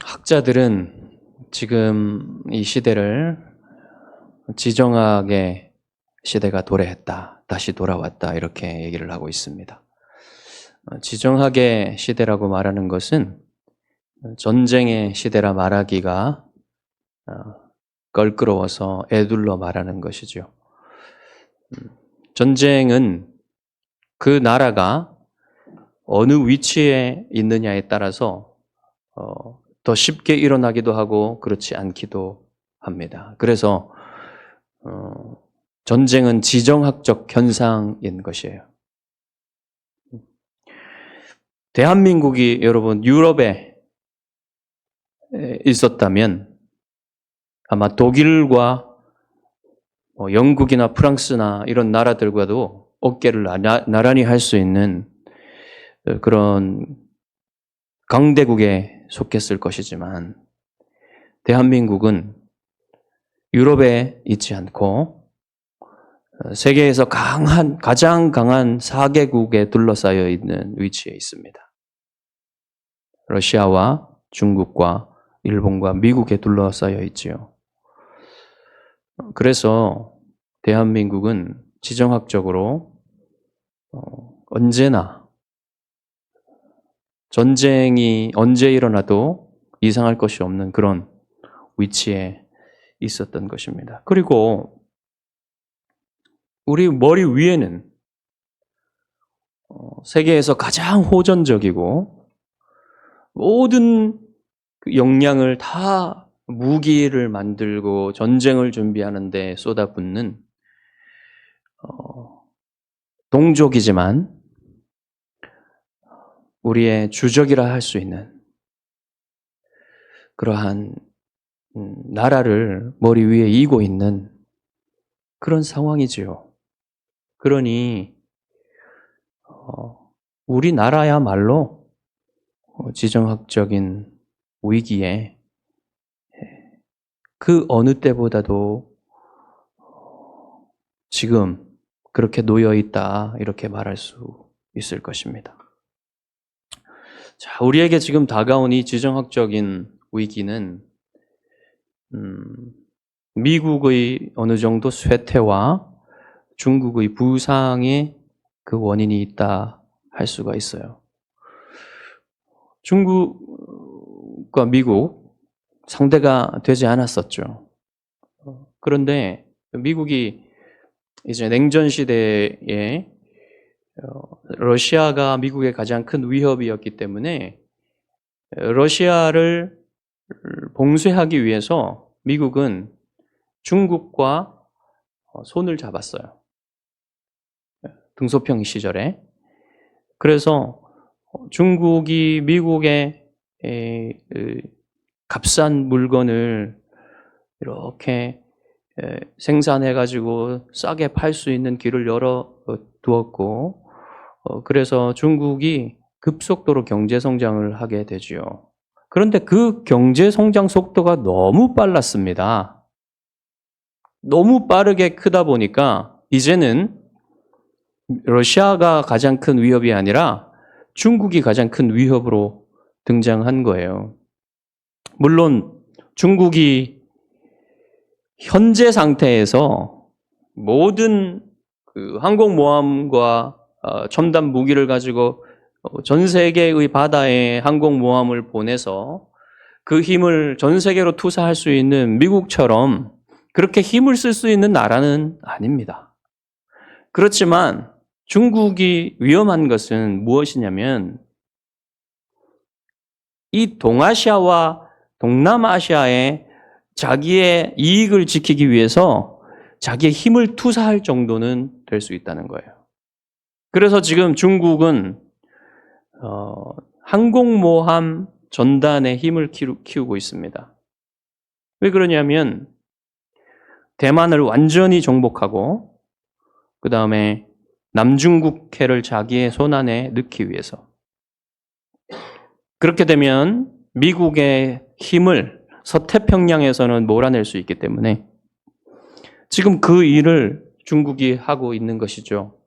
학자들은 지금 이 시대를 지정학의 시대가 도래했다, 다시 돌아왔다 이렇게 얘기를 하고 있습니다. 지정학의 시대라고 말하는 것은 전쟁의 시대라 말하기가 껄끄러워서 애둘러 말하는 것이죠. 전쟁은 그 나라가 어느 위치에 있느냐에 따라서 더 쉽게 일어나기도 하고 그렇지 않기도 합니다. 그래서 전쟁은 지정학적 현상인 것이에요. 대한민국이 여러분 유럽에 있었다면 아마 독일과 영국이나 프랑스나 이런 나라들과도 어깨를 나란히 할 수 있는 그런 강대국에 속했을 것이지만 대한민국은 유럽에 있지 않고 세계에서 가장 강한 4개국에 둘러싸여 있는 위치에 있습니다. 러시아와 중국과 일본과 미국에 둘러싸여 있지요. 그래서 대한민국은 지정학적으로 언제나 전쟁이 언제 일어나도 이상할 것이 없는 그런 위치에 있었던 것입니다. 그리고 우리 머리 위에는 세계에서 가장 호전적이고 모든 역량을 다 무기를 만들고 전쟁을 준비하는 데 쏟아붓는 동족이지만 우리의 주적이라 할 수 있는 그러한 나라를 머리 위에 이고 있는 그런 상황이지요. 그러니 우리나라야말로 지정학적인 위기에 그 어느 때보다도 지금 그렇게 놓여 있다 이렇게 말할 수 있을 것입니다. 자, 우리에게 지금 다가온 이 지정학적인 위기는 미국의 어느 정도 쇠퇴와 중국의 부상에 그 원인이 있다 할 수가 있어요. 중국과 미국 상대가 되지 않았었죠. 그런데 미국이 이제 냉전 시대에 러시아가 미국의 가장 큰 위협이었기 때문에 러시아를 봉쇄하기 위해서 미국은 중국과 손을 잡았어요. 등소평 시절에. 그래서 중국이 미국의 값싼 물건을 이렇게 생산해가지고 싸게 팔 수 있는 길을 열어 두었고, 그래서 중국이 급속도로 경제 성장을 하게 되지요. 그런데 그 경제 성장 속도가 너무 빨랐습니다. 너무 빠르게 크다 보니까 이제는 러시아가 가장 큰 위협이 아니라 중국이 가장 큰 위협으로 등장한 거예요. 물론 중국이 현재 상태에서 모든 그 항공모함과 첨단 무기를 가지고 전 세계의 바다에 항공모함을 보내서 그 힘을 전 세계로 투사할 수 있는 미국처럼 그렇게 힘을 쓸 수 있는 나라는 아닙니다. 그렇지만 중국이 위험한 것은 무엇이냐면 이 동아시아와 동남아시아에 자기의 이익을 지키기 위해서 자기의 힘을 투사할 정도는 될 수 있다는 거예요. 그래서 지금 중국은 항공모함 전단의 힘을 키우고 있습니다. 왜 그러냐면 대만을 완전히 정복하고 그 다음에 남중국해를 자기의 손안에 넣기 위해서. 그렇게 되면 미국의 힘을 서태평양에서는 몰아낼 수 있기 때문에 지금 그 일을 중국이 하고 있는 것이죠.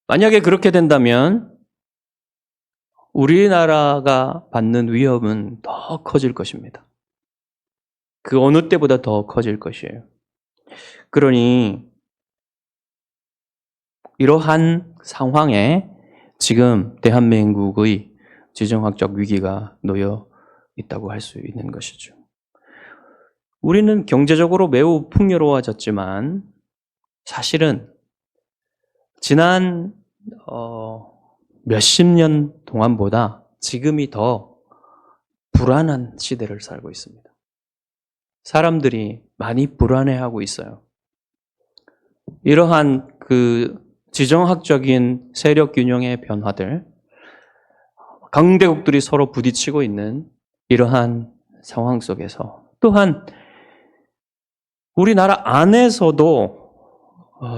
만약에 그렇게 된다면 우리나라가 받는 위협은 더 커질 것입니다. 그 어느 때보다 더 커질 것이에요. 그러니 이러한 상황에 지금 대한민국의 지정학적 위기가 놓여 있다고 할 수 있는 것이죠. 우리는 경제적으로 매우 풍요로워졌지만 사실은 지난 몇십 년 동안보다 지금이 더 불안한 시대를 살고 있습니다. 사람들이 많이 불안해하고 있어요. 이러한 그 지정학적인 세력 균형의 변화들, 강대국들이 서로 부딪히고 있는 이러한 상황 속에서 또한 우리나라 안에서도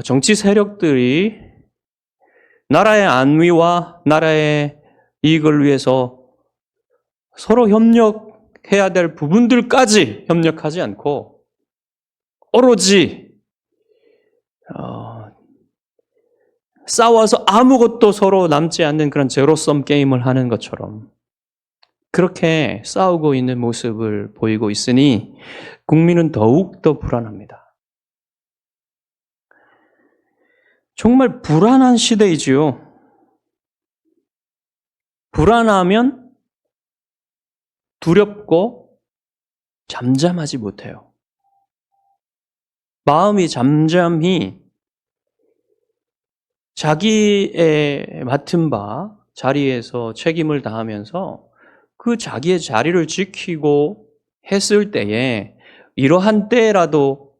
정치 세력들이 나라의 안위와 나라의 이익을 위해서 서로 협력해야 될 부분들까지 협력하지 않고 오로지 싸워서 아무것도 서로 남지 않는 그런 제로섬 게임을 하는 것처럼 그렇게 싸우고 있는 모습을 보이고 있으니 국민은 더욱더 불안합니다. 정말 불안한 시대이지요. 불안하면 두렵고 잠잠하지 못해요. 마음이 잠잠히 자기의 맡은 바 자리에서 책임을 다하면서 그 자기의 자리를 지키고 했을 때에 이러한 때라도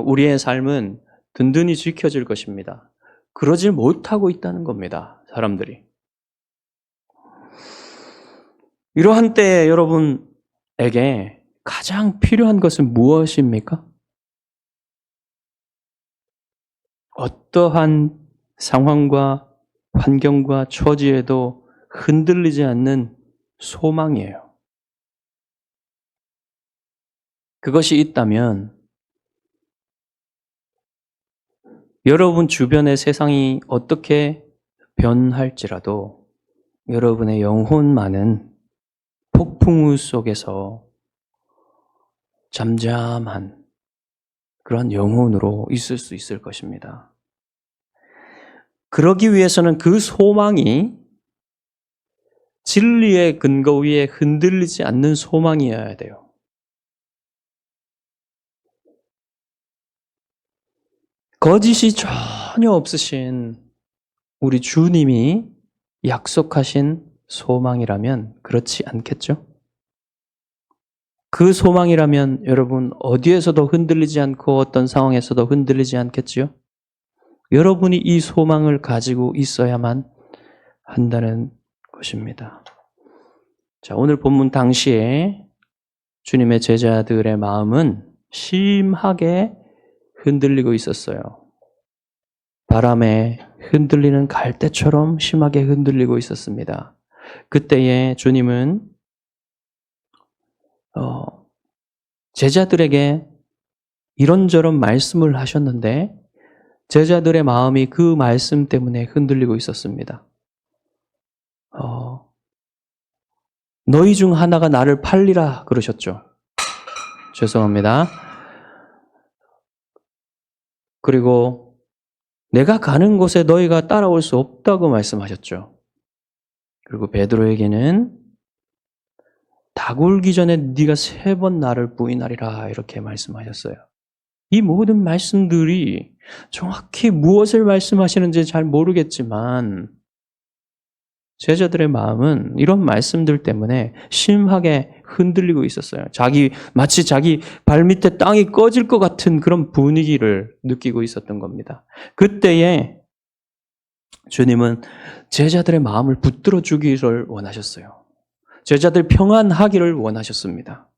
우리의 삶은 든든히 지켜질 것입니다. 그러질 못하고 있다는 겁니다. 사람들이. 이러한 때에 여러분에게 가장 필요한 것은 무엇입니까? 어떠한 상황과 환경과 처지에도 흔들리지 않는 소망이에요. 그것이 있다면 여러분 주변의 세상이 어떻게 변할지라도 여러분의 영혼만은 폭풍우 속에서 잠잠한 그런 영혼으로 있을 수 있을 것입니다. 그러기 위해서는 그 소망이 진리의 근거 위에 흔들리지 않는 소망이어야 돼요. 거짓이 전혀 없으신 우리 주님이 약속하신 소망이라면 그렇지 않겠죠? 그 소망이라면 여러분 어디에서도 흔들리지 않고 어떤 상황에서도 흔들리지 않겠지요? 여러분이 이 소망을 가지고 있어야만 한다는 것입니다. 자, 오늘 본문 당시에 주님의 제자들의 마음은 심하게 흔들리고 있었어요. 바람에 흔들리는 갈대처럼 심하게 흔들리고 있었습니다. 그때에 주님은 제자들에게 이런저런 말씀을 하셨는데 제자들의 마음이 그 말씀 때문에 흔들리고 있었습니다. 너희 중 하나가 나를 팔리라 그러셨죠. 죄송합니다. 그리고 내가 가는 곳에 너희가 따라올 수 없다고 말씀하셨죠. 그리고 베드로에게는 닭 울기 전에 네가 3번 나를 부인하리라 이렇게 말씀하셨어요. 이 모든 말씀들이 정확히 무엇을 말씀하시는지 잘 모르겠지만 제자들의 마음은 이런 말씀들 때문에 심하게 흔들리고 있었어요. 마치 자기 발밑에 땅이 꺼질 것 같은 그런 분위기를 느끼고 있었던 겁니다. 그때에 주님은 제자들의 마음을 붙들어 주기를 원하셨어요. 제자들 평안하기를 원하셨습니다.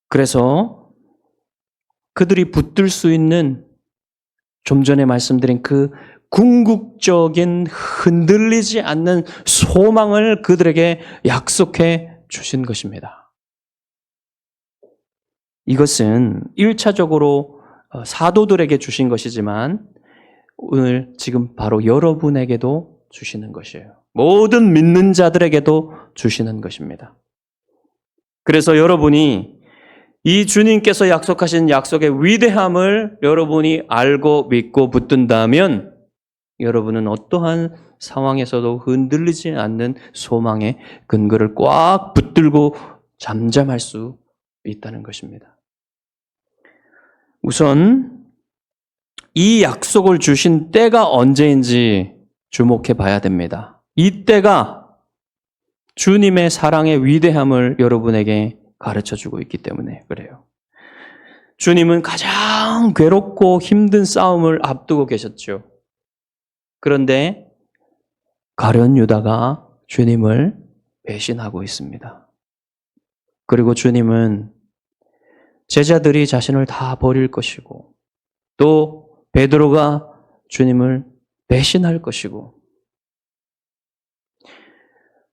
그래서 그들이 붙들 수 있는 좀 전에 말씀드린 그 궁극적인 흔들리지 않는 소망을 그들에게 약속해 주신 것입니다. 이것은 1차적으로 사도들에게 주신 것이지만 오늘 지금 바로 여러분에게도 주시는 것이에요. 모든 믿는 자들에게도 주시는 것입니다. 그래서 여러분이 이 주님께서 약속하신 약속의 위대함을 여러분이 알고 믿고 붙든다면 여러분은 어떠한 상황에서도 흔들리지 않는 소망의 근거를 꽉 붙들고 잠잠할 수 있다는 것입니다. 우선 이 약속을 주신 때가 언제인지 주목해 봐야 됩니다. 이 때가 주님의 사랑의 위대함을 여러분에게 가르쳐 주고 있기 때문에 그래요. 주님은 가장 괴롭고 힘든 싸움을 앞두고 계셨죠. 그런데 가룟 유다가 주님을 배신하고 있습니다. 그리고 주님은 제자들이 자신을 다 버릴 것이고 또 베드로가 주님을 배신할 것이고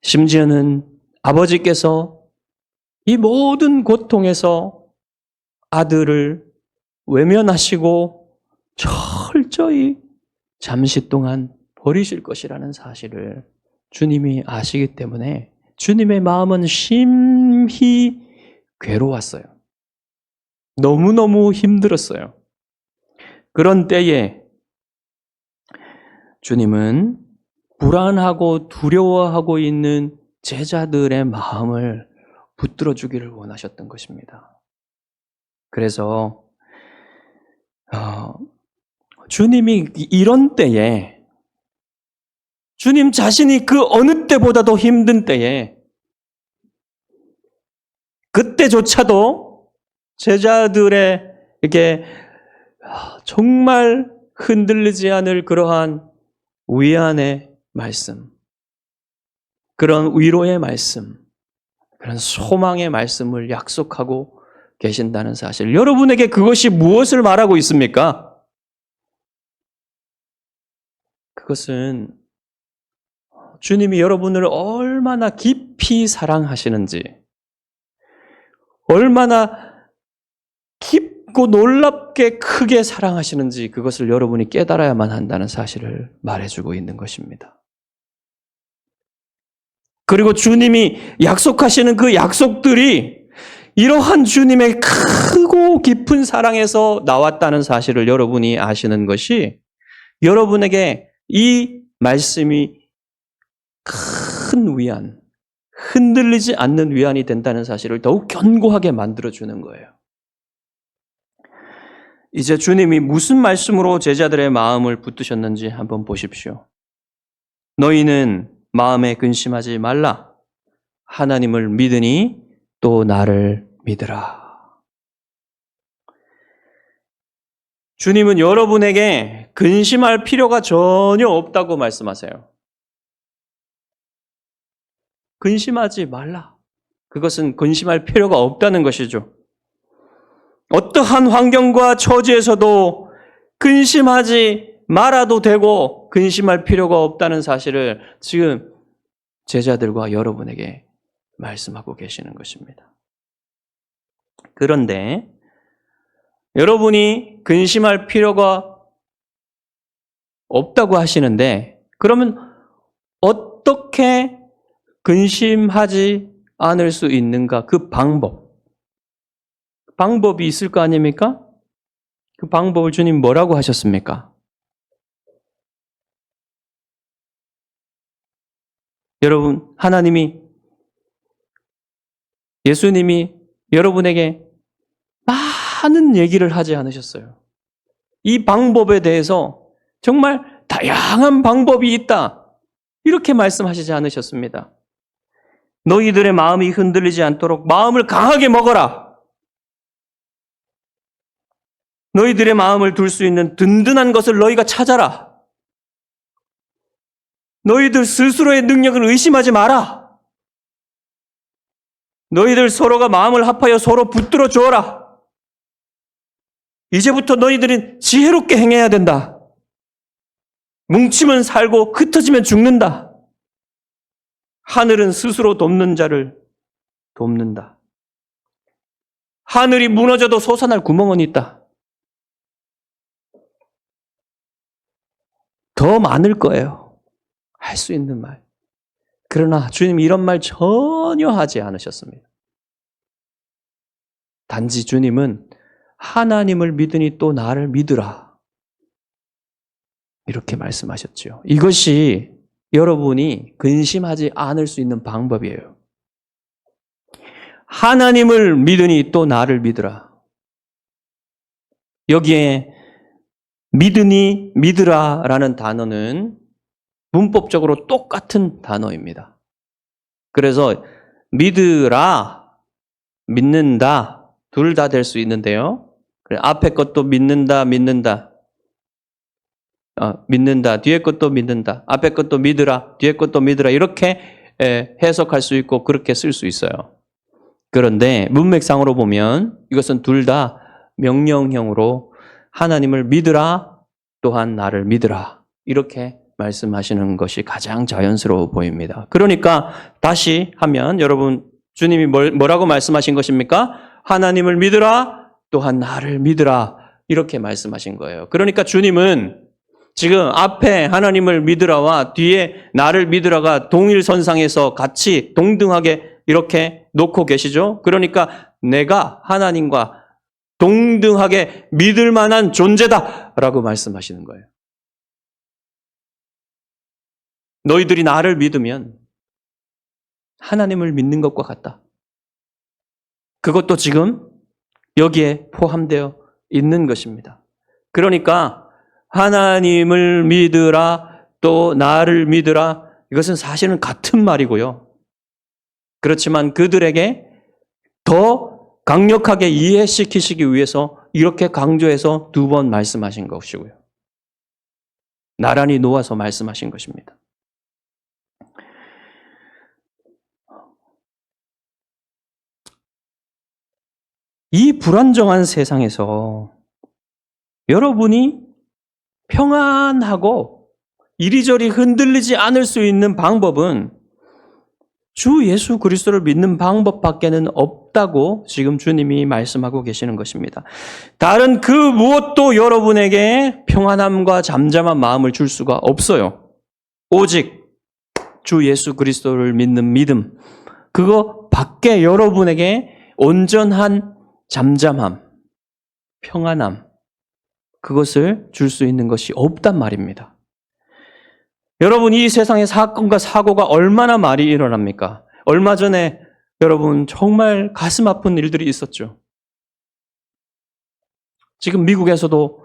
심지어는 아버지께서 이 모든 고통에서 아들을 외면하시고 철저히 잠시 동안 버리실 것이라는 사실을 주님이 아시기 때문에 주님의 마음은 심히 괴로웠어요. 너무너무 힘들었어요. 그런 때에 주님은 불안하고 두려워하고 있는 제자들의 마음을 붙들어 주기를 원하셨던 것입니다. 그래서 주님이 이런 때에 주님 자신이 그 어느 때보다도 힘든 때에 그때조차도 제자들의 이렇게 정말 흔들리지 않을 그러한 위안의 말씀, 그런 위로의 말씀, 그런 소망의 말씀을 약속하고 계신다는 사실. 여러분에게 그것이 무엇을 말하고 있습니까? 그것은 주님이 여러분을 얼마나 깊이 사랑하시는지, 얼마나 깊고 놀랍게 크게 사랑하시는지 그것을 여러분이 깨달아야만 한다는 사실을 말해주고 있는 것입니다. 그리고 주님이 약속하시는 그 약속들이 이러한 주님의 크고 깊은 사랑에서 나왔다는 사실을 여러분이 아시는 것이 여러분에게 이 말씀이 큰 위안, 흔들리지 않는 위안이 된다는 사실을 더욱 견고하게 만들어주는 거예요. 이제 주님이 무슨 말씀으로 제자들의 마음을 붙드셨는지 한번 보십시오. 너희는 마음에 근심하지 말라. 하나님을 믿으니 또 나를 믿으라. 주님은 여러분에게 근심할 필요가 전혀 없다고 말씀하세요. 근심하지 말라. 그것은 근심할 필요가 없다는 것이죠. 어떠한 환경과 처지에서도 근심하지 말아도 되고 근심할 필요가 없다는 사실을 지금 제자들과 여러분에게 말씀하고 계시는 것입니다. 그런데 여러분이 근심할 필요가 없다고 하시는데 그러면 어떻게 근심하지 않을 수 있는가? 그 방법이 있을 거 아닙니까? 그 방법을 주님 뭐라고 하셨습니까? 여러분, 예수님이 여러분에게 많은 얘기를 하지 않으셨어요. 이 방법에 대해서 정말 다양한 방법이 있다. 이렇게 말씀하시지 않으셨습니다. 너희들의 마음이 흔들리지 않도록 마음을 강하게 먹어라. 너희들의 마음을 둘 수 있는 든든한 것을 너희가 찾아라. 너희들 스스로의 능력을 의심하지 마라. 너희들 서로가 마음을 합하여 서로 붙들어 주어라. 이제부터 너희들은 지혜롭게 행해야 된다. 뭉치면 살고 흩어지면 죽는다. 하늘은 스스로 돕는 자를 돕는다. 하늘이 무너져도 솟아날 구멍은 있다. 더 많을 거예요. 할 수 있는 말. 그러나 주님 이런 말 전혀 하지 않으셨습니다. 단지 주님은 하나님을 믿으니 또 나를 믿으라. 이렇게 말씀하셨죠. 이것이 여러분이 근심하지 않을 수 있는 방법이에요. 하나님을 믿으니 또 나를 믿으라. 여기에 믿으니 믿으라라는 단어는 문법적으로 똑같은 단어입니다. 그래서 믿으라, 믿는다 둘 다 될 수 있는데요. 앞에 것도 믿는다, 믿는다. 믿는다, 뒤에 것도 믿는다. 앞에 것도 믿으라, 뒤에 것도 믿으라. 이렇게 해석할 수 있고 그렇게 쓸 수 있어요. 그런데 문맥상으로 보면 이것은 둘 다 명령형으로 하나님을 믿으라, 또한 나를 믿으라. 이렇게 말씀하시는 것이 가장 자연스러워 보입니다. 그러니까 다시 하면 여러분 주님이 뭐라고 말씀하신 것입니까? 하나님을 믿으라, 또한 나를 믿으라. 이렇게 말씀하신 거예요. 그러니까 주님은 지금 앞에 하나님을 믿으라와 뒤에 나를 믿으라가 동일선상에서 같이 동등하게 이렇게 놓고 계시죠? 그러니까 내가 하나님과 동등하게 믿을 만한 존재다라고 말씀하시는 거예요. 너희들이 나를 믿으면 하나님을 믿는 것과 같다. 그것도 지금 여기에 포함되어 있는 것입니다. 그러니까 하나님을 믿으라, 또 나를 믿으라, 이것은 사실은 같은 말이고요. 그렇지만 그들에게 더 강력하게 이해시키시기 위해서 이렇게 강조해서 두 번 말씀하신 것이고요. 나란히 놓아서 말씀하신 것입니다. 이 불안정한 세상에서 여러분이 평안하고 이리저리 흔들리지 않을 수 있는 방법은 주 예수 그리스도를 믿는 방법밖에는 없다고 지금 주님이 말씀하고 계시는 것입니다. 다른 그 무엇도 여러분에게 평안함과 잠잠한 마음을 줄 수가 없어요. 오직 주 예수 그리스도를 믿는 믿음, 그거 밖에 여러분에게 온전한 잠잠함, 평안함, 그것을 줄 수 있는 것이 없단 말입니다. 여러분, 이 세상에 사건과 사고가 얼마나 많이 일어납니까? 얼마 전에 여러분 정말 가슴 아픈 일들이 있었죠. 지금 미국에서도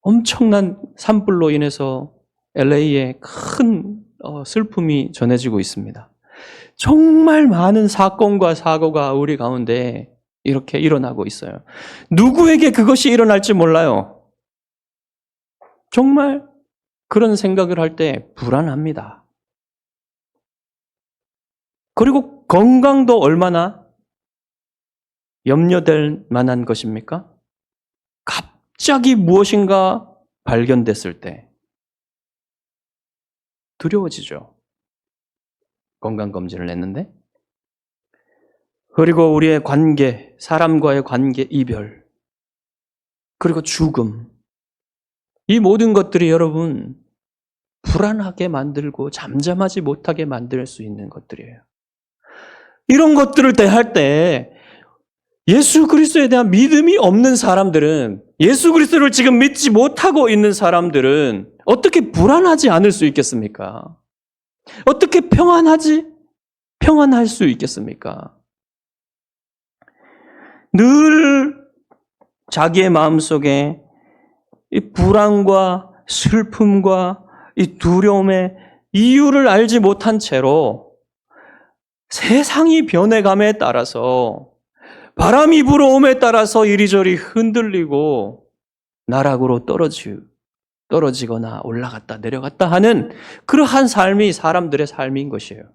엄청난 산불로 인해서 LA에 큰 슬픔이 전해지고 있습니다. 정말 많은 사건과 사고가 우리 가운데 이렇게 일어나고 있어요. 누구에게 그것이 일어날지 몰라요. 정말 그런 생각을 할 때 불안합니다. 그리고 건강도 얼마나 염려될 만한 것입니까? 갑자기 무엇인가 발견됐을 때 두려워지죠. 건강검진을 했는데. 그리고 우리의 관계, 사람과의 관계 이별, 그리고 죽음, 이 모든 것들이 여러분 불안하게 만들고 잠잠하지 못하게 만들 수 있는 것들이에요. 이런 것들을 대할 때 예수 그리스도에 대한 믿음이 없는 사람들은, 예수 그리스도를 지금 믿지 못하고 있는 사람들은 어떻게 불안하지 않을 수 있겠습니까? 어떻게 평안할 수 있겠습니까? 늘 자기의 마음속에 이 불안과 슬픔과 이 두려움의 이유를 알지 못한 채로 세상이 변해감에 따라서, 바람이 불어옴에 따라서 이리저리 흔들리고 나락으로 떨어지거나 올라갔다 내려갔다 하는 그러한 삶이 사람들의 삶인 것이에요.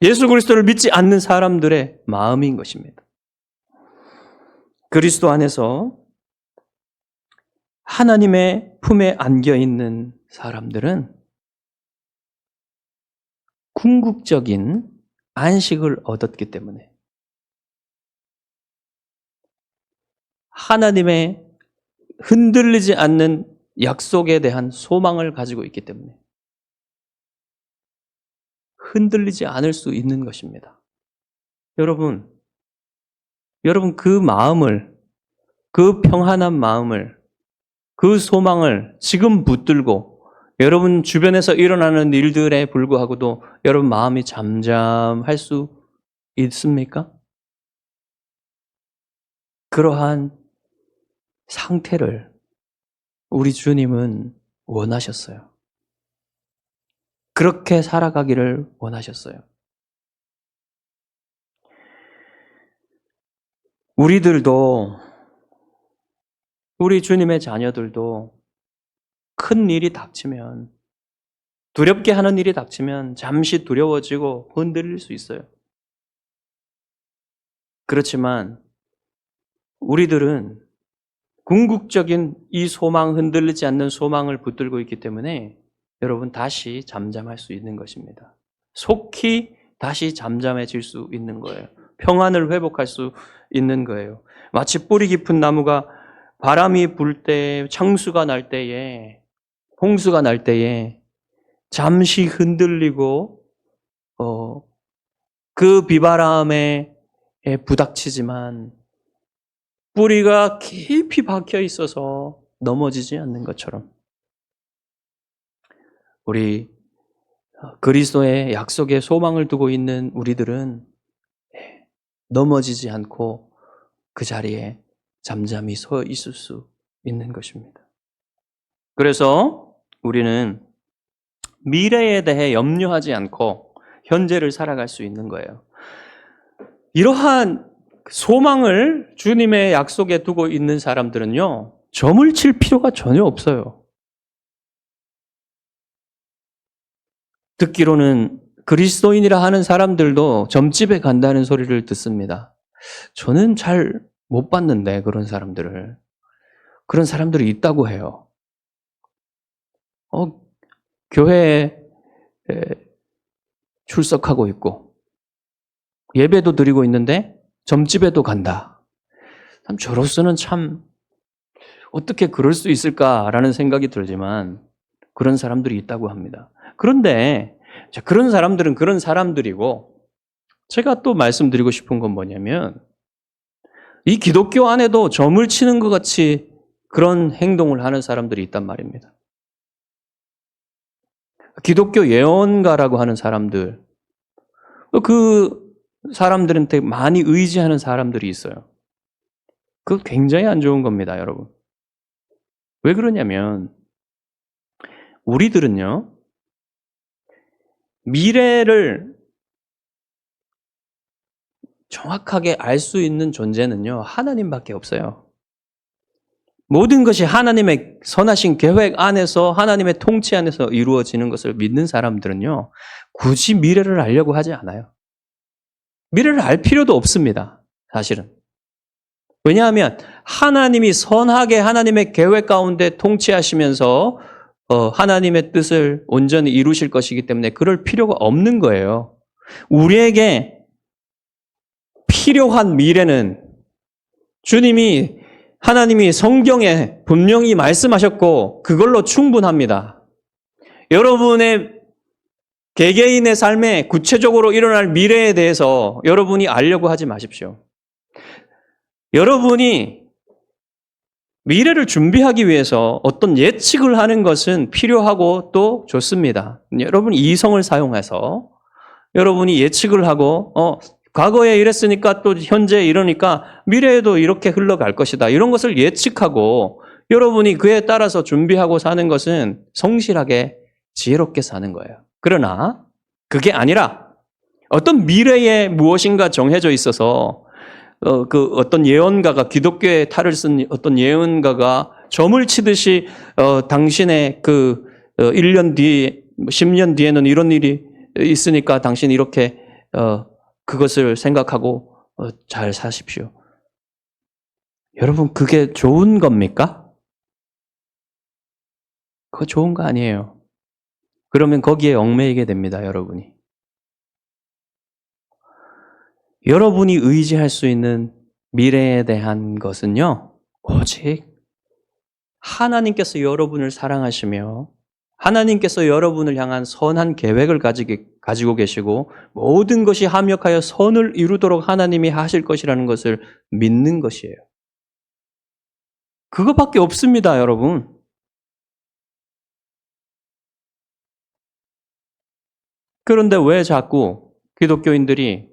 예수 그리스도를 믿지 않는 사람들의 마음인 것입니다. 그리스도 안에서 하나님의 품에 안겨 있는 사람들은 궁극적인 안식을 얻었기 때문에, 하나님의 흔들리지 않는 약속에 대한 소망을 가지고 있기 때문에 흔들리지 않을 수 있는 것입니다. 여러분 그 마음을, 그 평안한 마음을, 그 소망을 지금 붙들고 여러분 주변에서 일어나는 일들에 불구하고도 여러분 마음이 잠잠할 수 있습니까? 그러한 상태를 우리 주님은 원하셨어요. 그렇게 살아가기를 원하셨어요. 우리들도, 우리 주님의 자녀들도 큰 일이 닥치면, 두렵게 하는 일이 닥치면 잠시 두려워지고 흔들릴 수 있어요. 그렇지만 우리들은 궁극적인 이 소망, 흔들리지 않는 소망을 붙들고 있기 때문에 여러분 다시 잠잠할 수 있는 것입니다. 속히 다시 잠잠해질 수 있는 거예요. 평안을 회복할 수 있는 거예요. 마치 뿌리 깊은 나무가 바람이 불 때, 창수가 날 때에, 홍수가 날 때에 잠시 흔들리고 그 비바람에 부닥치지만 뿌리가 깊이 박혀 있어서 넘어지지 않는 것처럼 우리 그리스도의 약속에 소망을 두고 있는 우리들은 넘어지지 않고 그 자리에 잠잠히 서 있을 수 있는 것입니다. 그래서 우리는 미래에 대해 염려하지 않고 현재를 살아갈 수 있는 거예요. 이러한 소망을 주님의 약속에 두고 있는 사람들은요, 점을 칠 필요가 전혀 없어요. 듣기로는 그리스도인이라 하는 사람들도 점집에 간다는 소리를 듣습니다. 저는 잘 못 봤는데 그런 사람들을. 그런 사람들이 있다고 해요. 교회에 출석하고 있고 예배도 드리고 있는데 점집에도 간다. 참 저로서는 참 어떻게 그럴 수 있을까라는 생각이 들지만 그런 사람들이 있다고 합니다. 그런데 그런 사람들은 그런 사람들이고 제가 또 말씀드리고 싶은 건 뭐냐면 이 기독교 안에도 점을 치는 것 같이 그런 행동을 하는 사람들이 있단 말입니다. 기독교 예언가라고 하는 사람들, 그 사람들한테 많이 의지하는 사람들이 있어요. 그거 굉장히 안 좋은 겁니다, 여러분. 왜 그러냐면 우리들은요, 미래를 정확하게 알 수 있는 존재는요, 하나님밖에 없어요. 모든 것이 하나님의 선하신 계획 안에서, 하나님의 통치 안에서 이루어지는 것을 믿는 사람들은요, 굳이 미래를 알려고 하지 않아요. 미래를 알 필요도 없습니다, 사실은. 왜냐하면 하나님이 선하게 하나님의 계획 가운데 통치하시면서 하나님의 뜻을 온전히 이루실 것이기 때문에 그럴 필요가 없는 거예요. 우리에게 필요한 미래는 하나님이 성경에 분명히 말씀하셨고 그걸로 충분합니다. 여러분의 개개인의 삶에 구체적으로 일어날 미래에 대해서 여러분이 알려고 하지 마십시오. 여러분이 미래를 준비하기 위해서 어떤 예측을 하는 것은 필요하고 또 좋습니다. 여러분이 이성을 사용해서 여러분이 예측을 하고 과거에 이랬으니까 또 현재 이러니까 미래에도 이렇게 흘러갈 것이다. 이런 것을 예측하고 여러분이 그에 따라서 준비하고 사는 것은 성실하게 지혜롭게 사는 거예요. 그러나 그게 아니라 어떤 미래에 무엇인가 정해져 있어서 그 어떤 예언가가 기독교의 탈을 쓴 어떤 예언가가 점을 치듯이 당신의 그 1년 뒤에 10년 뒤에는 이런 일이 있으니까 당신 이렇게 그것을 생각하고 잘 사십시오. 여러분 그게 좋은 겁니까? 그거 좋은 거 아니에요. 그러면 거기에 얽매이게 됩니다, 여러분이. 여러분이 의지할 수 있는 미래에 대한 것은요, 오직 하나님께서 여러분을 사랑하시며 하나님께서 여러분을 향한 선한 계획을 가지고 계시고 모든 것이 합력하여 선을 이루도록 하나님이 하실 것이라는 것을 믿는 것이에요. 그것밖에 없습니다, 여러분. 그런데 왜 자꾸 기독교인들이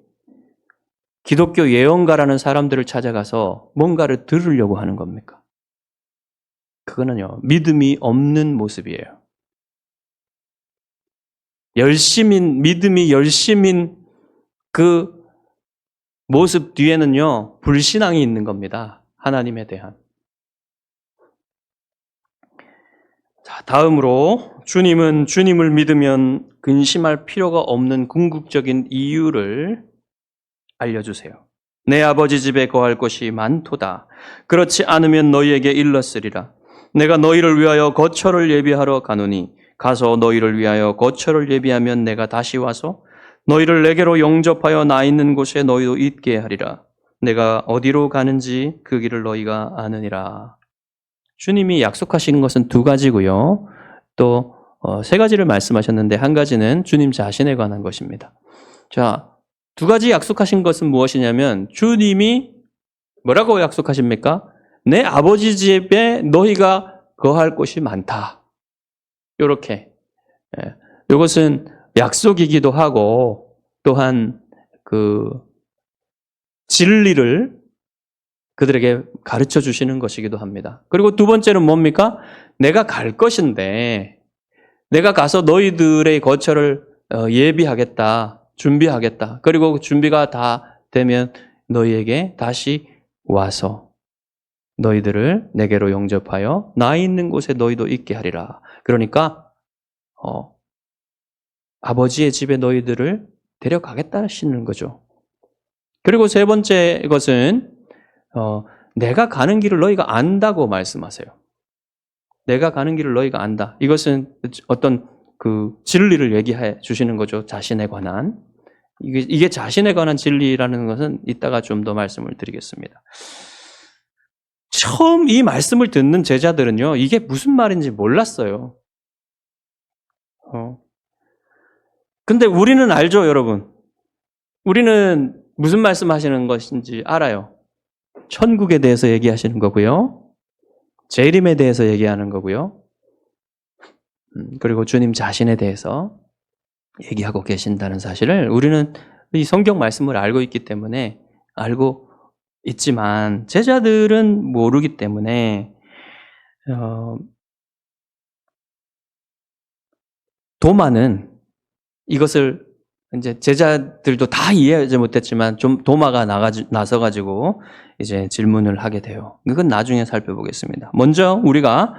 기독교 예언가라는 사람들을 찾아가서 뭔가를 들으려고 하는 겁니까? 그거는요, 믿음이 없는 모습이에요. 믿음이 열심인 그 모습 뒤에는요, 불신앙이 있는 겁니다. 하나님에 대한. 자, 다음으로 주님은 주님을 믿으면 근심할 필요가 없는 궁극적인 이유를 알려주세요. 내 아버지 집에 거할 곳이 많도다. 그렇지 않으면 너희에게 일렀으리라. 내가 너희를 위하여 거처를 예비하러 가노니 가서 너희를 위하여 거처를 예비하면 내가 다시 와서 너희를 내게로 영접하여 나 있는 곳에 너희도 있게 하리라. 내가 어디로 가는지 그 길을 너희가 아느니라. 주님이 약속하시는 것은 두 가지고요. 또 세 가지를 말씀하셨는데 한 가지는 주님 자신에 관한 것입니다. 자, 두 가지 약속하신 것은 무엇이냐면 주님이 뭐라고 약속하십니까? 내 아버지 집에 너희가 거할 곳이 많다. 이렇게. 이것은 약속이기도 하고 또한 그 진리를 그들에게 가르쳐 주시는 것이기도 합니다. 그리고 두 번째는 뭡니까? 내가 갈 것인데 내가 가서 너희들의 거처를 예비하겠다, 준비하겠다. 그리고 준비가 다 되면 너희에게 다시 와서 너희들을 내게로 영접하여 나 있는 곳에 너희도 있게 하리라. 그러니까 아버지의 집에 너희들을 데려가겠다시는 거죠. 그리고 세 번째 것은 내가 가는 길을 너희가 안다고 말씀하세요. 내가 가는 길을 너희가 안다. 이것은 어떤 그 진리를 얘기해 주시는 거죠. 자신에 관한. 이게 자신에 관한 진리라는 것은 이따가 좀 더 말씀을 드리겠습니다. 처음 이 말씀을 듣는 제자들은요, 이게 무슨 말인지 몰랐어요. 근데 우리는 알죠, 여러분. 우리는 무슨 말씀 하시는 것인지 알아요. 천국에 대해서 얘기하시는 거고요. 재림에 대해서 얘기하는 거고요. 그리고 주님 자신에 대해서 얘기하고 계신다는 사실을 우리는 이 성경 말씀을 알고 있기 때문에 알고 있지만 제자들은 모르기 때문에 도마는 이것을 이제 제자들도 다 이해하지 못했지만 좀 도마가 나서가지고 이제 질문을 하게 돼요. 이건 나중에 살펴보겠습니다. 먼저 우리가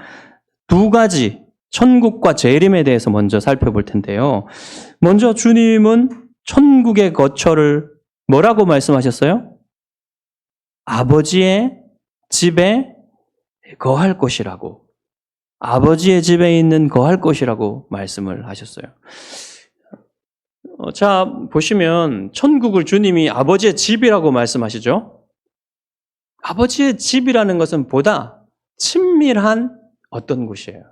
두 가지 천국과 재림에 대해서 먼저 살펴볼 텐데요. 먼저 주님은 천국의 거처를 뭐라고 말씀하셨어요? 아버지의 집에 거할 곳이라고. 아버지의 집에 있는 거할 곳이라고 말씀을 하셨어요. 자, 보시면 천국을 주님이 아버지의 집이라고 말씀하시죠? 아버지의 집이라는 것은 보다 친밀한 어떤 곳이에요.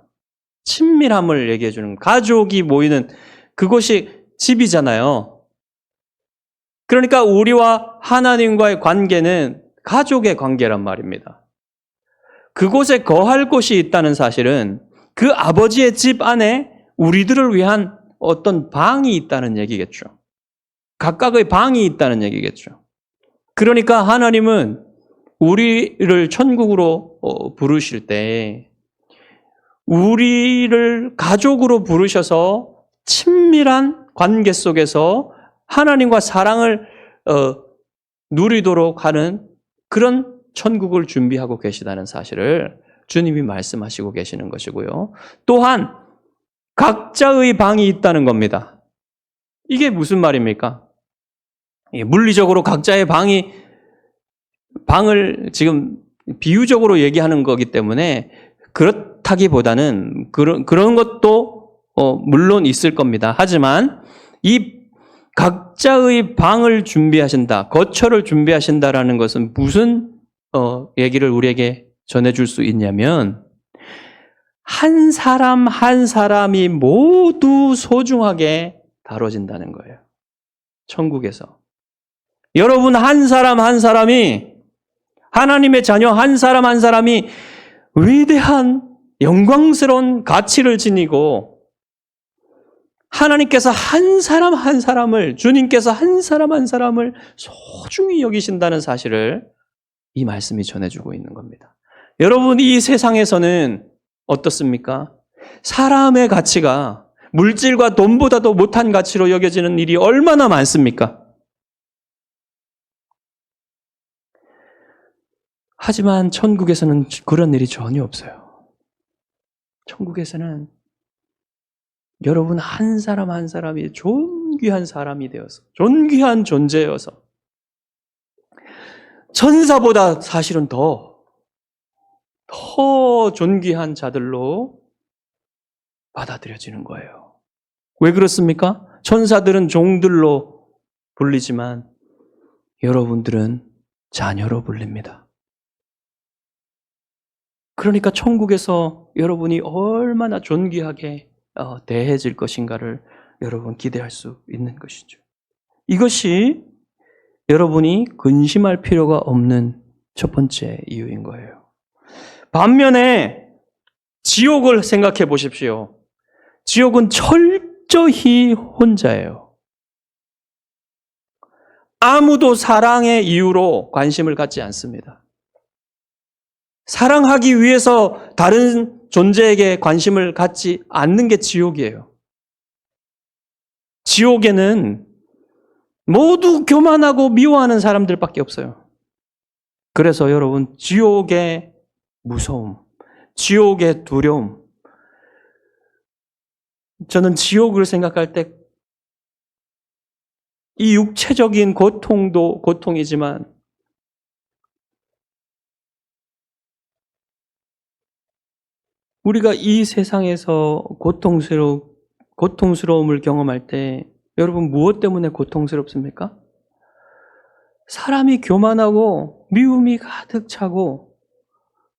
친밀함을 얘기해 주는, 가족이 모이는 그곳이 집이잖아요. 그러니까 우리와 하나님과의 관계는 가족의 관계란 말입니다. 그곳에 거할 곳이 있다는 사실은 그 아버지의 집 안에 우리들을 위한 어떤 방이 있다는 얘기겠죠. 각각의 방이 있다는 얘기겠죠. 그러니까 하나님은 우리를 천국으로 부르실 때 우리를 가족으로 부르셔서 친밀한 관계 속에서 하나님과 사랑을 누리도록 하는 그런 천국을 준비하고 계시다는 사실을 주님이 말씀하시고 계시는 것이고요. 또한 각자의 방이 있다는 겁니다. 이게 무슨 말입니까? 물리적으로 각자의 방을 지금 비유적으로 얘기하는 거기 때문에 그렇다기보다는 그런 것도 물론 있을 겁니다. 하지만 이 각자의 방을 준비하신다, 거처를 준비하신다라는 것은 무슨 얘기를 우리에게 전해줄 수 있냐면 한 사람 한 사람이 모두 소중하게 다뤄진다는 거예요. 천국에서. 여러분 한 사람 한 사람이, 하나님의 자녀 한 사람 한 사람이 위대한 영광스러운 가치를 지니고, 하나님께서 한 사람 한 사람을, 주님께서 한 사람 한 사람을 소중히 여기신다는 사실을 이 말씀이 전해주고 있는 겁니다. 여러분, 이 세상에서는 어떻습니까? 사람의 가치가 물질과 돈보다도 못한 가치로 여겨지는 일이 얼마나 많습니까? 하지만 천국에서는 그런 일이 전혀 없어요. 천국에서는 여러분 한 사람 한 사람이 존귀한 사람이 되어서, 존귀한 존재여서 천사보다 사실은 더 존귀한 자들로 받아들여지는 거예요. 왜 그렇습니까? 천사들은 종들로 불리지만 여러분들은 자녀로 불립니다. 그러니까 천국에서 여러분이 얼마나 존귀하게 대해질 것인가를 여러분 기대할 수 있는 것이죠. 이것이 여러분이 근심할 필요가 없는 첫 번째 이유인 거예요. 반면에 지옥을 생각해 보십시오. 지옥은 철저히 혼자예요. 아무도 사랑의 이유로 관심을 갖지 않습니다. 사랑하기 위해서 다른 존재에게 관심을 갖지 않는 게 지옥이에요. 지옥에는 모두 교만하고 미워하는 사람들밖에 없어요. 그래서 여러분, 지옥의 무서움, 지옥의 두려움, 저는 지옥을 생각할 때 이 육체적인 고통도 고통이지만 우리가 이 세상에서 고통스러움을 경험할 때 여러분 무엇 때문에 고통스럽습니까? 사람이 교만하고 미움이 가득 차고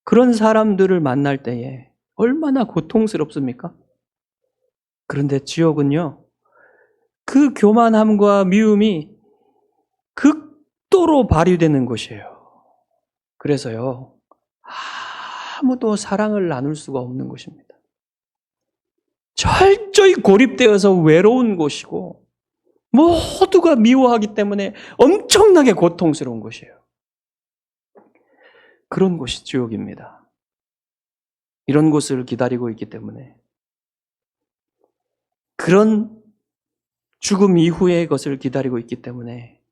그런 사람들을 만날 때에 얼마나 고통스럽습니까? 그런데 지옥은요, 그 교만함과 미움이 극도로 발휘되는 곳이에요. 그래서요, 아무도 사랑을 나눌 수가 없는 곳입니다. 철저히 고립되어서 외로운 곳이고 모두가 미워하기 때문에 엄청나게 고통스러운 곳이에요. 그런 곳이 지옥입니다. 이런 곳을 기다리고 있기 때문에, 그런 죽음 이후의 것을 기다리고 있기 때문에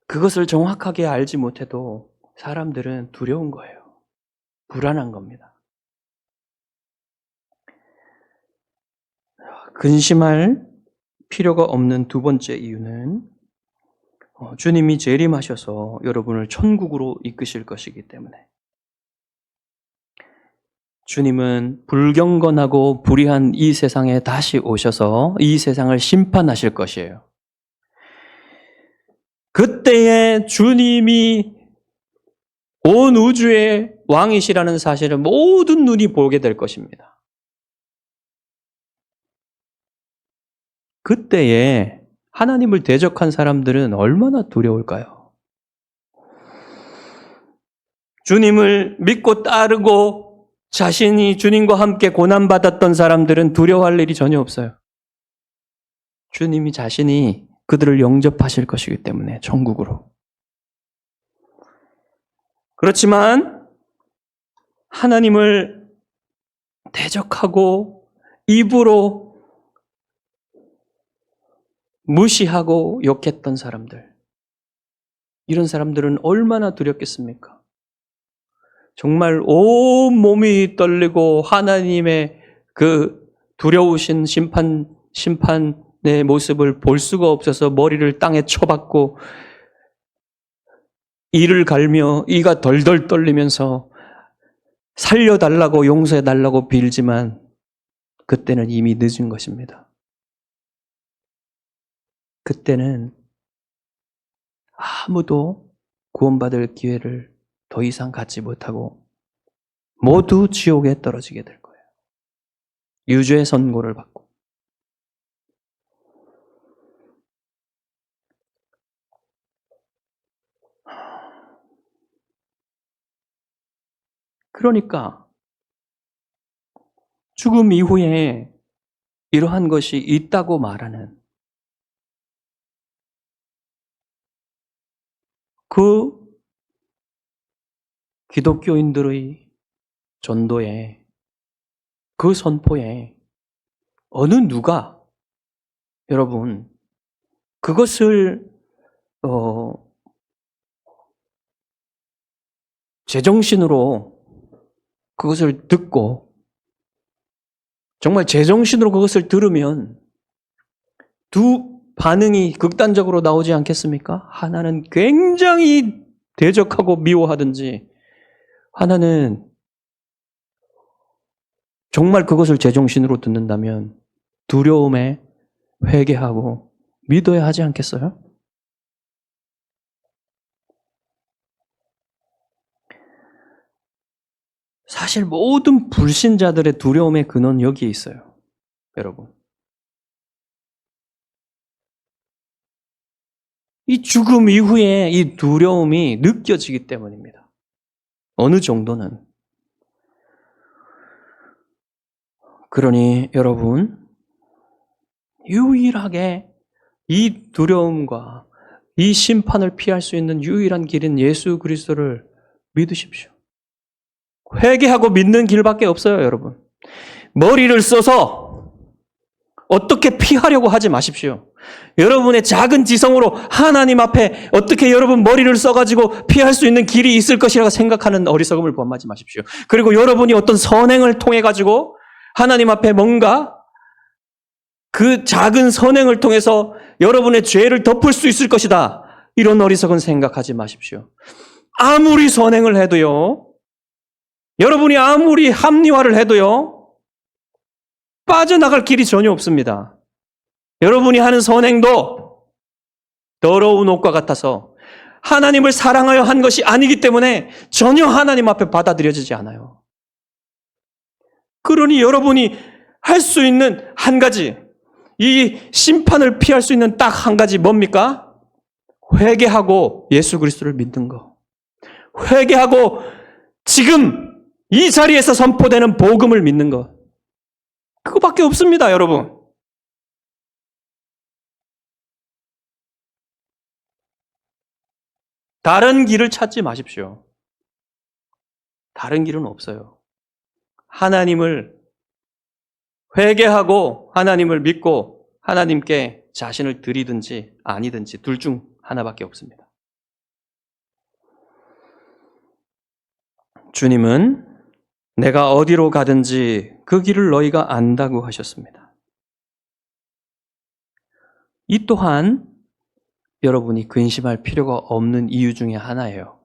그것을 정확하게 알지 못해도 사람들은 두려운 거예요. 불안한 겁니다. 근심할 필요가 없는 두 번째 이유는 주님이 재림하셔서 여러분을 천국으로 이끄실 것이기 때문에. 주님은 불경건하고 불의한 이 세상에 다시 오셔서 이 세상을 심판하실 것이에요. 그때에 주님이 온 우주의 왕이시라는 사실을 모든 눈이 보게 될 것입니다. 그때에 하나님을 대적한 사람들은 얼마나 두려울까요? 주님을 믿고 따르고 자신이 주님과 함께 고난받았던 사람들은 두려워할 일이 전혀 없어요. 주님이 자신이 그들을 영접하실 것이기 때문에 천국으로. 그렇지만 하나님을 대적하고 입으로 무시하고 욕했던 사람들, 이런 사람들은 얼마나 두렵겠습니까? 정말 온 몸이 떨리고 하나님의 그 두려우신 심판의 모습을 볼 수가 없어서 머리를 땅에 쳐박고 이를 갈며 이가 덜덜 떨리면서 살려달라고 용서해달라고 빌지만 그때는 이미 늦은 것입니다. 그때는 아무도 구원받을 기회를 더 이상 갖지 못하고 모두 지옥에 떨어지게 될 거예요. 유죄 선고를 받고. 그러니까 죽음 이후에 이러한 것이 있다고 말하는 그 기독교인들의 전도에, 그 선포에 어느 누가 여러분 그것을 제정신으로 그것을 듣고 정말 제정신으로 그것을 들으면 두 반응이 극단적으로 나오지 않겠습니까? 하나는 굉장히 대적하고 미워하든지, 하나는 정말 그것을 제정신으로 듣는다면 두려움에 회개하고 믿어야 하지 않겠어요? 사실 모든 불신자들의 두려움의 근원은 여기에 있어요. 여러분. 이 죽음 이후에 이 두려움이 느껴지기 때문입니다. 어느 정도는. 그러니 여러분, 유일하게 이 두려움과 이 심판을 피할 수 있는 유일한 길인 예수 그리스도를 믿으십시오. 회개하고 믿는 길밖에 없어요, 여러분. 머리를 써서 어떻게 피하려고 하지 마십시오. 여러분의 작은 지성으로 하나님 앞에 어떻게 여러분 머리를 써가지고 피할 수 있는 길이 있을 것이라고 생각하는 어리석음을 범하지 마십시오. 그리고 여러분이 어떤 선행을 통해 가지고 하나님 앞에 뭔가 그 작은 선행을 통해서 여러분의 죄를 덮을 수 있을 것이다. 이런 어리석은 생각하지 마십시오. 아무리 선행을 해도요, 여러분이 아무리 합리화를 해도요, 빠져나갈 길이 전혀 없습니다. 여러분이 하는 선행도 더러운 옷과 같아서 하나님을 사랑하여 한 것이 아니기 때문에 전혀 하나님 앞에 받아들여지지 않아요. 그러니 여러분이 할 수 있는 한 가지, 이 심판을 피할 수 있는 딱 한 가지 뭡니까? 회개하고 예수 그리스도를 믿는 거. 회개하고 지금 이 자리에서 선포되는 복음을 믿는 것. 그거밖에 없습니다, 여러분. 다른 길을 찾지 마십시오. 다른 길은 없어요. 하나님을 회개하고 하나님을 믿고 하나님께 자신을 드리든지 아니든지 둘 중 하나밖에 없습니다. 주님은 내가 어디로 가든지 그 길을 너희가 안다고 하셨습니다. 이 또한 여러분이 근심할 필요가 없는 이유 중에 하나예요.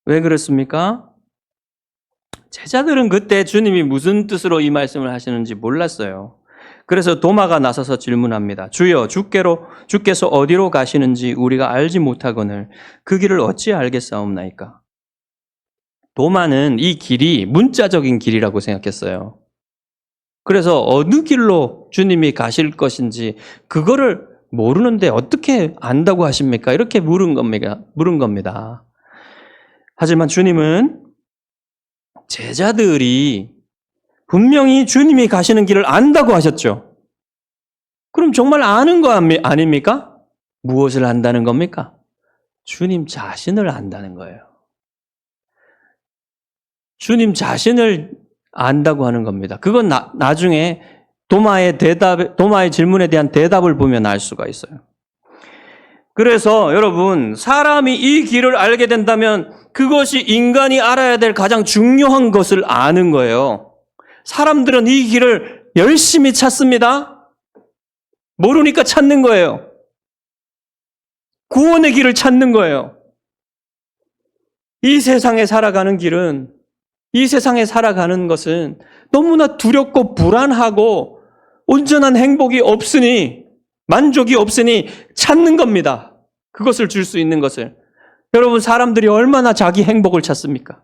왜 그렇습니까? 제자들은 그때 주님이 무슨 뜻으로 이 말씀을 하시는지 몰랐어요. 그래서 도마가 나서서 질문합니다. 주여, 주께서 어디로 가시는지 우리가 알지 못하거늘 그 길을 어찌 알겠사옵나이까? 도마는 이 길이 문자적인 길이라고 생각했어요. 그래서 어느 길로 주님이 가실 것인지 그거를 모르는데 어떻게 안다고 하십니까? 이렇게 물은 겁니다. 하지만 주님은 제자들이 분명히 주님이 가시는 길을 안다고 하셨죠. 그럼 정말 아는 거 아닙니까? 무엇을 안다는 겁니까? 주님 자신을 안다는 거예요. 주님 자신을 안다고 하는 겁니다. 그건 나중에 도마의 질문에 대한 대답을 보면 알 수가 있어요. 그래서 여러분, 사람이 이 길을 알게 된다면 그것이 인간이 알아야 될 가장 중요한 것을 아는 거예요. 사람들은 이 길을 열심히 찾습니다. 모르니까 찾는 거예요. 구원의 길을 찾는 거예요. 이 세상에 살아가는 길은, 이 세상에 살아가는 것은 너무나 두렵고 불안하고 온전한 행복이 없으니, 만족이 없으니 찾는 겁니다. 그것을 줄 수 있는 것을. 여러분, 사람들이 얼마나 자기 행복을 찾습니까?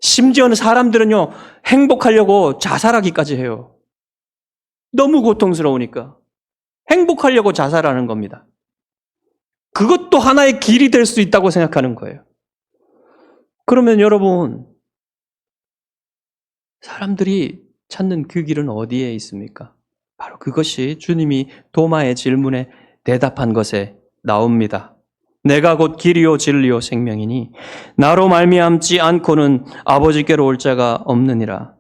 심지어는 사람들은요, 행복하려고 자살하기까지 해요. 너무 고통스러우니까. 행복하려고 자살하는 겁니다. 그것도 하나의 길이 될 수 있다고 생각하는 거예요. 그러면 여러분, 사람들이 찾는 그 길은 어디에 있습니까? 바로 그것이 주님이 도마의 질문에 대답한 것에 나옵니다. 내가 곧 길이요 진리요 생명이니 나로 말미암지 않고는 아버지께로 올 자가 없느니라.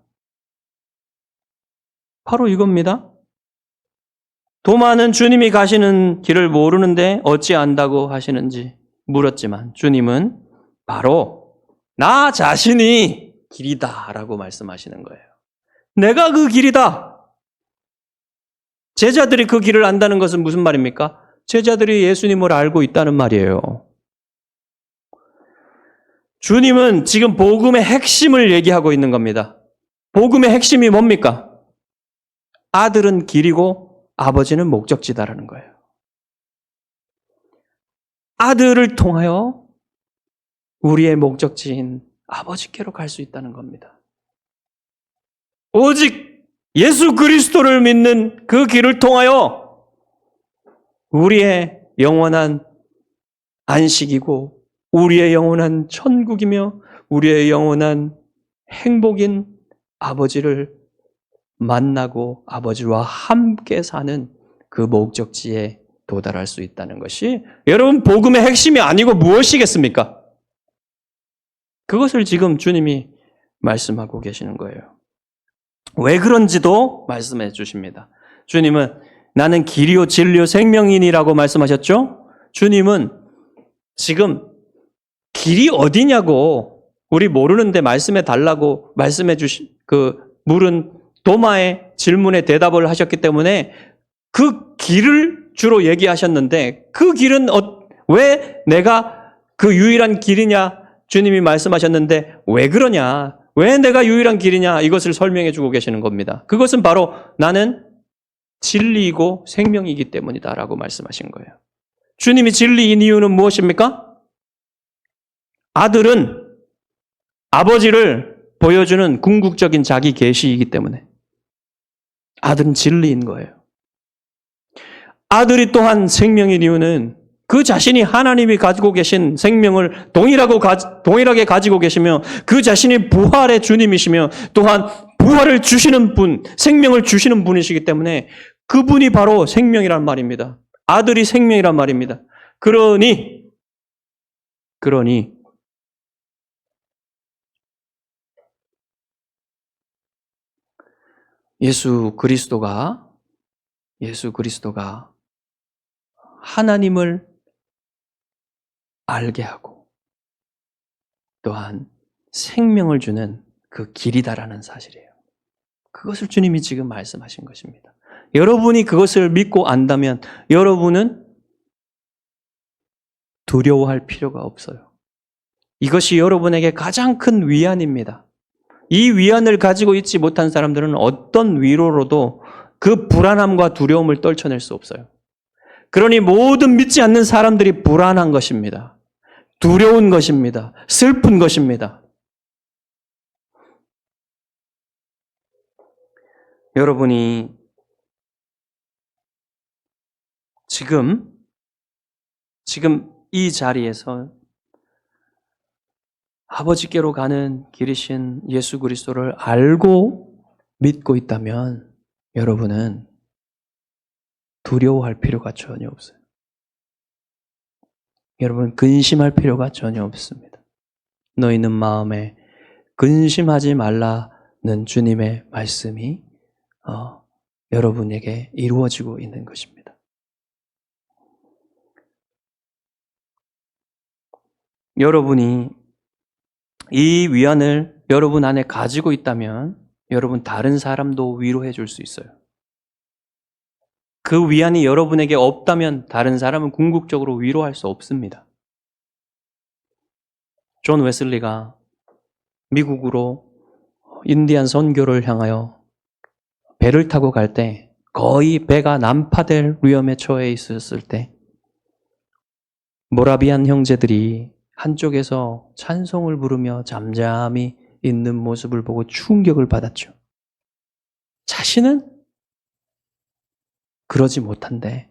바로 이겁니다. 도마는 주님이 가시는 길을 모르는데 어찌 안다고 하시는지 물었지만 주님은 바로 나 자신이 길이다 라고 말씀하시는 거예요. 내가 그 길이다. 제자들이 그 길을 안다는 것은 무슨 말입니까? 제자들이 예수님을 알고 있다는 말이에요. 주님은 지금 복음의 핵심을 얘기하고 있는 겁니다. 복음의 핵심이 뭡니까? 아들은 길이고 아버지는 목적지다라는 거예요. 아들을 통하여 우리의 목적지인 아버지께로 갈 수 있다는 겁니다. 오직 예수 그리스도를 믿는 그 길을 통하여 우리의 영원한 안식이고 우리의 영원한 천국이며 우리의 영원한 행복인 아버지를 만나고 아버지와 함께 사는 그 목적지에 도달할 수 있다는 것이 여러분 복음의 핵심이 아니고 무엇이겠습니까? 그것을 지금 주님이 말씀하고 계시는 거예요. 왜 그런지도 말씀해 주십니다. 주님은 나는 길이요 진리요 생명이니라고 말씀하셨죠? 주님은 지금 길이 어디냐고 우리 모르는데 말씀해 달라고 말씀해 주신 물은 도마의 질문에 대답을 하셨기 때문에 그 길을 주로 얘기하셨는데 그 길은 왜 내가 그 유일한 길이냐 주님이 말씀하셨는데 왜 그러냐 왜 내가 유일한 길이냐 이것을 설명해 주고 계시는 겁니다. 그것은 바로 나는 진리이고 생명이기 때문이다라고 말씀하신 거예요. 주님이 진리인 이유는 무엇입니까? 아들은 아버지를 보여주는 궁극적인 자기 계시이기 때문에 아들은 진리인 거예요. 아들이 또한 생명인 이유는 그 자신이 하나님이 가지고 계신 생명을 동일하게 가지고 계시며 그 자신이 부활의 주님이시며 또한 부활을 주시는 분, 생명을 주시는 분이시기 때문에 그분이 바로 생명이란 말입니다. 아들이 생명이란 말입니다. 그러니 예수 그리스도가 하나님을 알게 하고 또한 생명을 주는 그 길이다라는 사실이에요. 그것을 주님이 지금 말씀하신 것입니다. 여러분이 그것을 믿고 안다면 여러분은 두려워할 필요가 없어요. 이것이 여러분에게 가장 큰 위안입니다. 이 위안을 가지고 있지 못한 사람들은 어떤 위로로도 그 불안함과 두려움을 떨쳐낼 수 없어요. 그러니 모든 믿지 않는 사람들이 불안한 것입니다. 두려운 것입니다. 슬픈 것입니다. 여러분이 지금 이 자리에서 아버지께로 가는 길이신 예수 그리스도를 알고 믿고 있다면 여러분은 두려워할 필요가 전혀 없어요. 여러분 근심할 필요가 전혀 없습니다. 너희는 마음에 근심하지 말라는 주님의 말씀이 여러분에게 이루어지고 있는 것입니다. 여러분이 이 위안을 여러분 안에 가지고 있다면 여러분 다른 사람도 위로해 줄 수 있어요. 그 위안이 여러분에게 없다면 다른 사람은 궁극적으로 위로할 수 없습니다. 존 웨슬리가 미국으로 인디안 선교를 향하여 배를 타고 갈 때 거의 배가 난파될 위험에 처해 있었을 때 모라비안 형제들이 한쪽에서 찬송을 부르며 잠잠히 있는 모습을 보고 충격을 받았죠. 자신은 그러지 못한데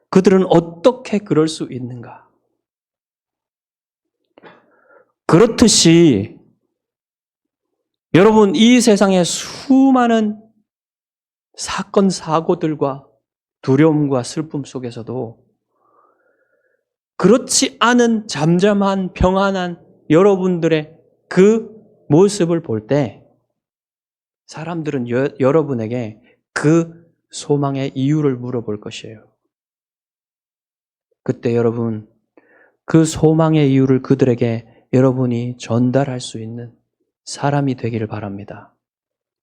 그들은 어떻게 그럴 수 있는가? 그렇듯이 여러분, 이 세상의 수많은 사건, 사고들과 두려움과 슬픔 속에서도 그렇지 않은 잠잠한 평안한 여러분들의 그 모습을 볼 때 사람들은 여러분에게 그 소망의 이유를 물어볼 것이에요. 그때 여러분, 그 소망의 이유를 그들에게 여러분이 전달할 수 있는 사람이 되기를 바랍니다.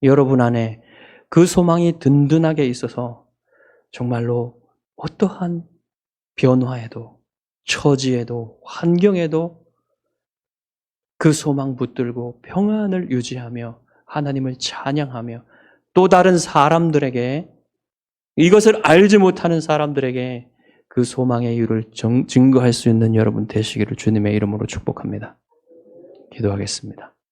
여러분 안에 그 소망이 든든하게 있어서 정말로 어떠한 변화에도 처지에도 환경에도 그 소망 붙들고 평안을 유지하며 하나님을 찬양하며 또 다른 사람들에게 이것을 알지 못하는 사람들에게 그 소망의 이유를 증거할 수 있는 여러분 되시기를 주님의 이름으로 축복합니다. 기도하겠습니다.